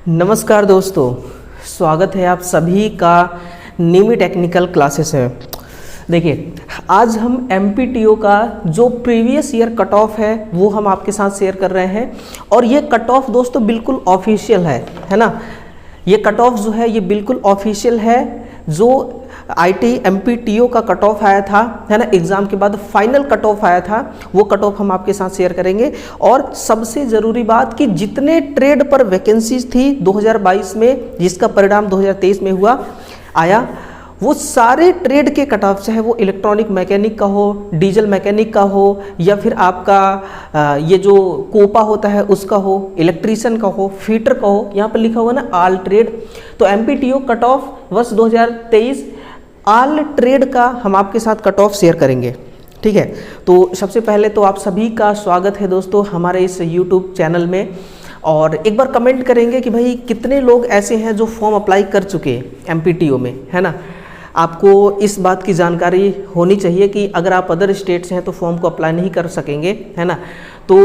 नमस्कार दोस्तों, स्वागत है आप सभी का निमी टेक्निकल क्लासेस है। देखिए, आज हम MPTO का जो प्रीवियस ईयर कट ऑफ है वो हम आपके साथ शेयर कर रहे हैं। और ये कट ऑफ दोस्तों बिल्कुल ऑफिशियल है ना। ये कट ऑफ जो है ये बिल्कुल ऑफिशियल है। जो IT MPTO का कट ऑफ आया था है ना, एग्ज़ाम के बाद फाइनल कट ऑफ आया था, वो कट ऑफ हम आपके साथ शेयर करेंगे। और सबसे ज़रूरी बात कि जितने ट्रेड पर वैकेंसीज थी 2022 में, जिसका परिणाम 2023 में आया, वो सारे ट्रेड के कट ऑफ, चाहे वो इलेक्ट्रॉनिक मैकेनिक का हो, डीजल मैकेनिक का हो, या फिर आपका ये जो कोपा होता है उसका हो, इलेक्ट्रीशियन का हो, फीटर का हो, यहाँ पर लिखा हुआ ना ऑल ट्रेड। तो MPTO कट ऑफ वर्ष 2023 ऑल ट्रेड का हम आपके साथ कट ऑफ शेयर करेंगे, ठीक है। तो सबसे पहले तो आप सभी का स्वागत है दोस्तों हमारे इस YouTube चैनल में। और एक बार कमेंट करेंगे कि भाई कितने लोग ऐसे हैं जो फॉर्म अप्लाई कर चुके हैं MPTO में, है ना। आपको इस बात की जानकारी होनी चाहिए कि अगर आप अदर स्टेट से हैं तो फॉर्म को अप्लाई नहीं कर सकेंगे, है ना। तो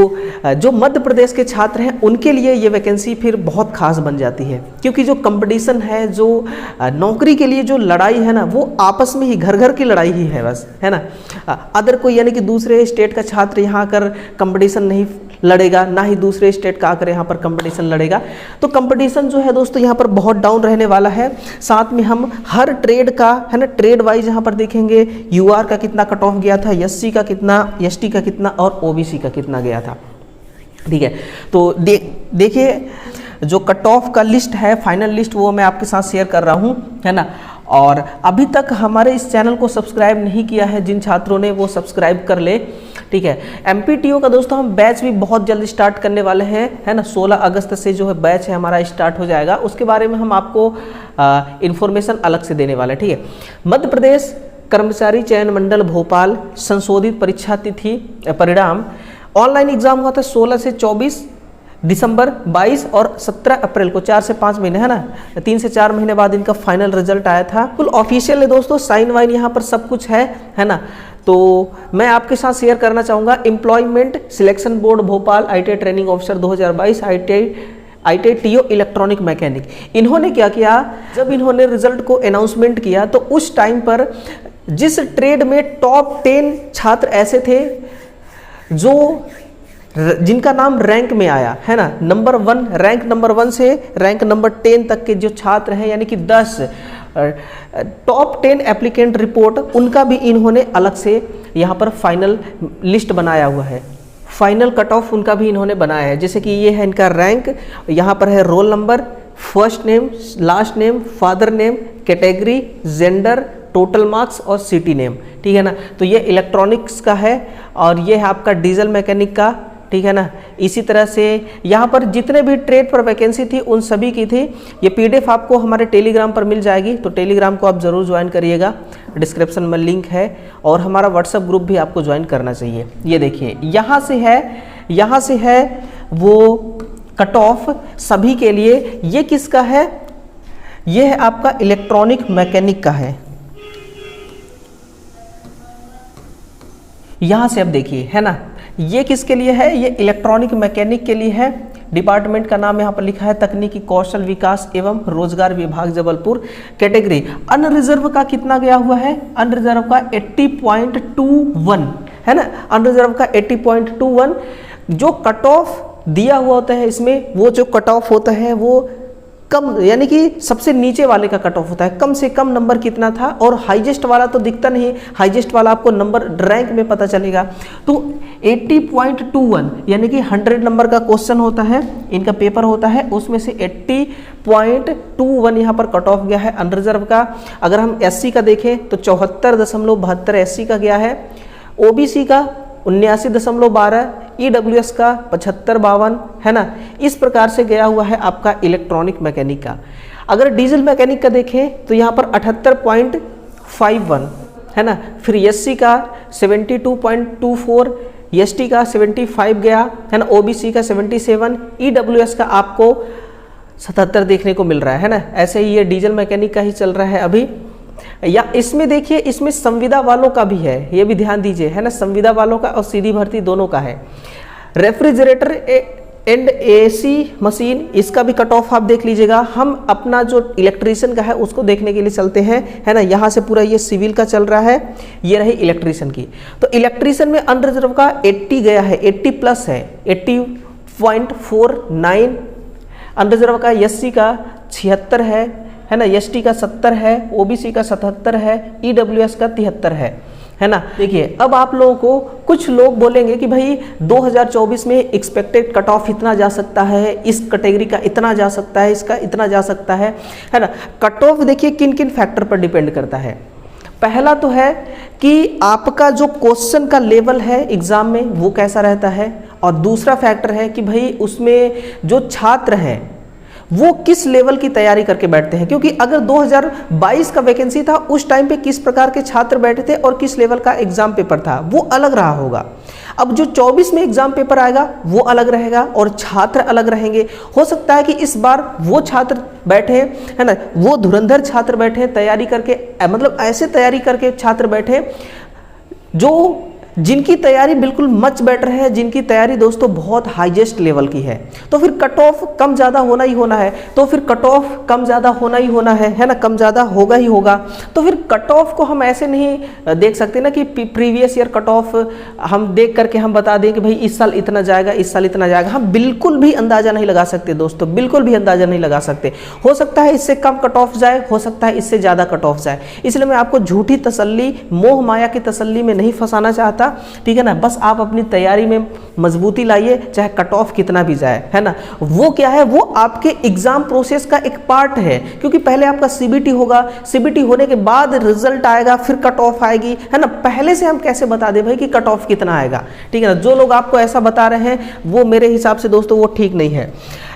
जो मध्य प्रदेश के छात्र हैं उनके लिए ये वैकेंसी फिर बहुत खास बन जाती है, क्योंकि जो कंपटीशन है, जो नौकरी के लिए जो लड़ाई है ना, वो आपस में ही घर घर की लड़ाई ही है बस, है ना। अदर कोई यानी कि दूसरे स्टेट का छात्र यहाँ आकर कंपटीशन नहीं लड़ेगा, ना ही दूसरे स्टेट का आकर यहाँ पर कंपटीशन लड़ेगा। तो कंपटीशन जो है दोस्तों यहाँ पर बहुत डाउन रहने वाला है। साथ में हम हर ट्रेड का, है ना, ट्रेड वाइज यहाँ पर देखेंगे UR का कितना कट ऑफ गया था, SC का कितना, ST का कितना और OBC का कितना गया था, ठीक है। तो देखिए जो कट ऑफ का लिस्ट है, फाइनल लिस्ट, वो मैं आपके साथ शेयर कर रहा हूँ, है ना। और अभी तक हमारे इस चैनल को सब्सक्राइब नहीं किया है जिन छात्रों ने, वो सब्सक्राइब कर ले, ठीक है। MPTO का दोस्तों हम बैच भी बहुत जल्द स्टार्ट करने वाले हैं, है ना। 16 अगस्त से जो है बैच है हमारा स्टार्ट हो जाएगा। उसके बारे में हम आपको इन्फॉर्मेशन अलग से देने वाले हैं, ठीक है। मध्य प्रदेश कर्मचारी चयन मंडल भोपाल संशोधित परीक्षा तिथि परिणाम, ऑनलाइन एग्जाम हुआ था 16 से 24 दिसंबर, 22 और 17 अप्रैल को, 4 से 5 महीने, है ना, 3 से 4 महीने बाद इनका फाइनल रिजल्ट आया था। फुल ऑफिशियल है दोस्तों, साइन वाइन यहाँ पर सब कुछ है ना। तो मैं आपके साथ शेयर करना चाहूँगा employment selection board Bhopal ITI training officer 2022 ITI TO electronic mechanic. इन्होंने क्या किया, जब इन्होंने रिजल्ट को अनाउंसमेंट किया तो उस टाइम पर जिस ट्रेड में टॉप 10 छात्र ऐसे थे जो जिनका नाम रैंक में आया, है ना, नंबर 1, रैंक नंबर 1 से रैंक नंबर 10 तक के जो छात्र हैं, यानी कि 10 टॉप 10 एप्लीकेंट रिपोर्ट, उनका भी इन्होंने अलग से यहाँ पर फाइनल लिस्ट बनाया हुआ है। फाइनल कट ऑफ उनका भी इन्होंने बनाया है। जैसे कि ये है इनका रैंक, यहाँ पर है roll number, first name, last name, father name, category, gender, total marks और सिटी नेम, ठीक है ना। तो ये इलेक्ट्रॉनिक्स का है और ये है आपका डीजल मैकेनिक का, ठीक है ना। इसी तरह से यहाँ पर जितने भी ट्रेड पर वैकेंसी थी उन सभी की थी। ये PDF आपको हमारे टेलीग्राम पर मिल जाएगी, तो टेलीग्राम को आप ज़रूर ज्वाइन करिएगा, डिस्क्रिप्शन में लिंक है। और हमारा WhatsApp ग्रुप भी आपको ज्वाइन करना चाहिए। ये देखिए यहाँ से है वो कट ऑफ सभी के लिए। ये किसका है, ये है आपका इलेक्ट्रॉनिक मैकेनिक का है। यहाँ से अब देखिए, है ना, ये किसके लिए है, ये इलेक्ट्रॉनिक मैकेनिक के लिए है। डिपार्टमेंट का नाम यहाँ पर लिखा है तकनीकी कौशल विकास एवं रोजगार विभाग जबलपुर। कैटेगरी अनरिजर्व का कितना गया हुआ है, अनरिजर्व का 80.21, है ना, अनरिजर्व का 80.21। जो कट ऑफ दिया हुआ होता है इसमें, वो जो कट ऑफ होता है वो कम, यानी कि सबसे नीचे वाले का कट ऑफ होता है, कम से कम नंबर कितना था। और हाईएस्ट वाला तो दिखता नहीं, हाईएस्ट वाला आपको नंबर रैंक में पता चलेगा। तो 80.21 यानी कि 100 नंबर का क्वेश्चन होता है, इनका पेपर होता है, उसमें से 80.21 यहाँ पर कट ऑफ गया है अनरिजर्व का। अगर हम SC का देखें तो 74.72 SC का गया है, OBC का 79.12, EWS का 75.52, है ना। इस प्रकार से गया हुआ है आपका इलेक्ट्रॉनिक मैकेनिक का। अगर डीजल मैकेनिक का देखें तो यहाँ पर 78.51, है ना। फिर SC का 72.24, ST का 75 गया, है ना, OBC का 77, EWS का आपको 77 देखने को मिल रहा है ना। ऐसे ही ये डीजल मैकेनिक का ही चल रहा है अभी। या इसमें देखिए, इसमें संविदा वालों का भी है, ये भी ध्यान दीजिए, है ना, संविदा वालों का और सीधी भर्ती दोनों का है। रेफ्रिजरेटर एंड एसी मशीन, इसका भी कट ऑफ आप देख लीजिएगा। हम अपना जो इलेक्ट्रीशियन का है उसको देखने के लिए चलते हैं, है ना। यहाँ से पूरा ये सिविल का चल रहा है, ये रही इलेक्ट्रीशियन की। तो इलेक्ट्रीशियन में अनरिजर्व का 80 गया है, 80 प्लस है, 80.49। अनरिजर्व का एससी का 76 है ना, एसटी का 70 है, ओबीसी का 77 है, ईडब्ल्यूएस का 73 है ना। देखिए अब आप लोगों को कुछ लोग बोलेंगे कि भाई 2024 में एक्सपेक्टेड कट ऑफ इतना जा सकता है, इस कैटेगरी का इतना जा सकता है, इसका इतना जा सकता है ना। कट ऑफ देखिए किन किन फैक्टर पर डिपेंड करता है। पहला तो है कि आपका जो क्वेश्चन का लेवल है एग्जाम में वो कैसा रहता है, और दूसरा फैक्टर है कि भाई उसमें जो छात्र हैं वो किस लेवल की तैयारी करके बैठते हैं। क्योंकि अगर 2022 का वैकेंसी था उस टाइम पे किस प्रकार के छात्र बैठे थे और किस लेवल का एग्जाम पेपर था वो अलग रहा होगा। अब जो 24 में एग्जाम पेपर आएगा वो अलग रहेगा और छात्र अलग रहेंगे। हो सकता है कि इस बार वो छात्र बैठे, है ना, वो धुरंधर छात्र बैठे तैयारी करके, मतलब ऐसे तैयारी करके छात्र बैठे जो जिनकी तैयारी बिल्कुल मच बेटर है, जिनकी तैयारी दोस्तों बहुत हाईएस्ट लेवल की है। तो फिर कट ऑफ कम ज़्यादा होना ही होना है, तो फिर कट ऑफ कम ज़्यादा होना ही होना है ना, कम ज़्यादा होगा ही होगा। तो फिर कट ऑफ को हम ऐसे नहीं देख सकते ना कि प्रीवियस ईयर कट ऑफ हम देख करके हम बता दें कि भाई इस साल इतना जाएगा, इस साल इतना जाएगा। हम बिल्कुल भी अंदाज़ा नहीं लगा सकते दोस्तों, बिल्कुल भी अंदाज़ा नहीं लगा सकते। हो सकता है इससे कम कट ऑफ जाए, हो सकता है इससे ज़्यादा कट ऑफ जाए। इसलिए मैं आपको झूठी तसल्ली, मोह माया की तसल्ली में नहीं फंसाना चाहता, ठीक है ना। बस आप अपनी तैयारी में मजबूती लाइए, चाहे कट ऑफ कितना भी जाए, है ना। वो क्या है, वो आपके एग्जाम प्रोसेस का एक पार्ट है। क्योंकि पहले आपका सीबीटी होगा, सीबीटी होने के बाद रिजल्ट आएगा, फिर कट ऑफ आएगी, है ना। पहले से हम कैसे बता दें भाई कि कट ऑफ कितना आएगा, ठीक है ना। जो लोग आपको ऐसा बता रहे हैं वो मेरे हिसाब से दोस्तों वो ठीक नहीं है,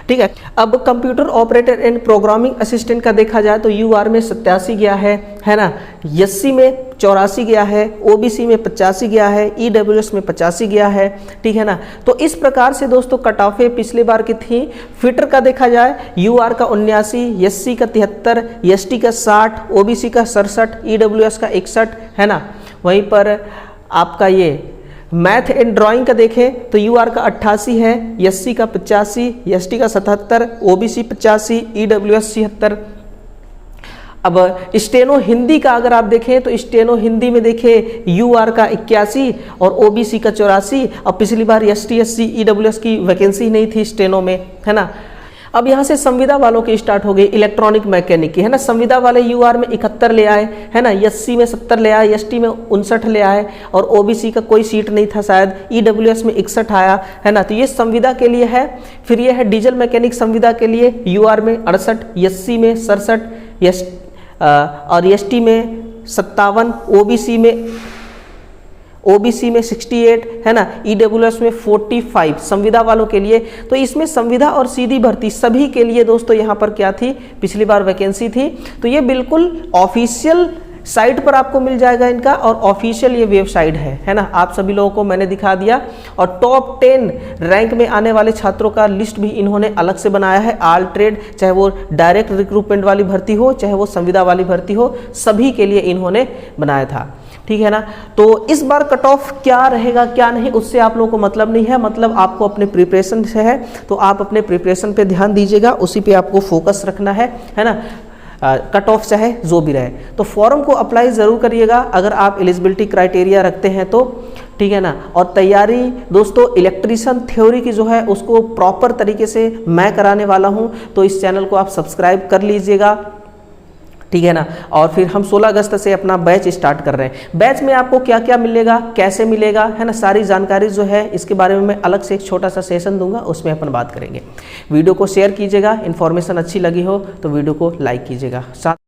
ठीक है। अब computer operator and programming assistant का देखा जाए तो यूआर में 87 गया है ना, एससी में 84 गया है, ओबीसी में 85 गया है, ईडब्ल्यूएस में 85 गया है, ठीक है ना। तो इस प्रकार से दोस्तों कट ऑफे पिछली बार की थी। फिटर का देखा जाए यूआर का 79, एससी का 73, एसटी का 60, ओबीसी का 67, ईडब्ल्यूएस का 61, है ना। वहीं पर आपका ये मैथ एंड ड्राइंग का देखें तो यूआर का 88 है, एससी का 85, एसटी का 77, ओबीसी 85, ईडब्ल्यूएस 76। अब स्टेनो हिंदी का अगर आप देखें तो स्टेनो हिंदी में देखें यूआर का 81 और ओबीसी का 84। अब पिछली बार एसटी एससी ईडब्ल्यूएस की वैकेंसी नहीं थी स्टेनो में, है ना। अब यहाँ से संविदा वालों की स्टार्ट हो गई, इलेक्ट्रॉनिक मैकेनिक की, है ना। संविदा वाले यूआर में 71 ले आए, है ना, एससी में 70 ले आए, एसटी में 59 ले आए और ओबीसी का कोई सीट नहीं था शायद, ईडब्ल्यूएस में 61 आया, है ना। तो ये संविदा के लिए है। फिर ये है डीजल मैकेनिक संविदा के लिए, यूआर में 68, एससी में 67 और एसटी में 57, ओबीसी में 68, है ना, ईडब्ल्यूएस में 45 संविदा वालों के लिए। तो इसमें संविदा और सीधी भर्ती सभी के लिए दोस्तों यहाँ पर क्या थी, पिछली बार वैकेंसी थी। तो ये बिल्कुल ऑफिशियल साइट पर आपको मिल जाएगा इनका, और ऑफिशियल ये वेबसाइट है ना। आप सभी लोगों को मैंने दिखा दिया। और टॉप 10 रैंक में आने वाले छात्रों का लिस्ट भी इन्होंने अलग से बनाया है। ऑल ट्रेड, चाहे वो डायरेक्ट रिक्रूटमेंट वाली भर्ती हो, चाहे वो संविदा वाली भर्ती हो, सभी के लिए इन्होंने बनाया था, ठीक है ना। तो इस बार कट ऑफ क्या रहेगा क्या नहीं उससे आप लोगों को मतलब नहीं है, मतलब आपको अपने प्रिपरेशन से है। तो आप अपने प्रिपरेशन पे ध्यान दीजिएगा, उसी पे आपको फोकस रखना है ना। कट ऑफ चाहे जो भी रहे, तो फॉर्म को अप्लाई ज़रूर करिएगा अगर आप एलिजिबिलिटी क्राइटेरिया रखते हैं तो, ठीक है ना। और तैयारी दोस्तों इलेक्ट्रीशियन थ्योरी की जो है उसको प्रॉपर तरीके से मैं कराने वाला हूँ, तो इस चैनल को आप सब्सक्राइब कर लीजिएगा, ठीक है ना। और फिर हम 16 अगस्त से अपना बैच स्टार्ट कर रहे हैं। बैच में आपको क्या क्या मिलेगा, कैसे मिलेगा, है ना, सारी जानकारी जो है इसके बारे में मैं अलग से एक छोटा सा सेशन दूंगा, उसमें अपन बात करेंगे। वीडियो को शेयर कीजिएगा, इन्फॉर्मेशन अच्छी लगी हो तो वीडियो को लाइक कीजिएगा। साथ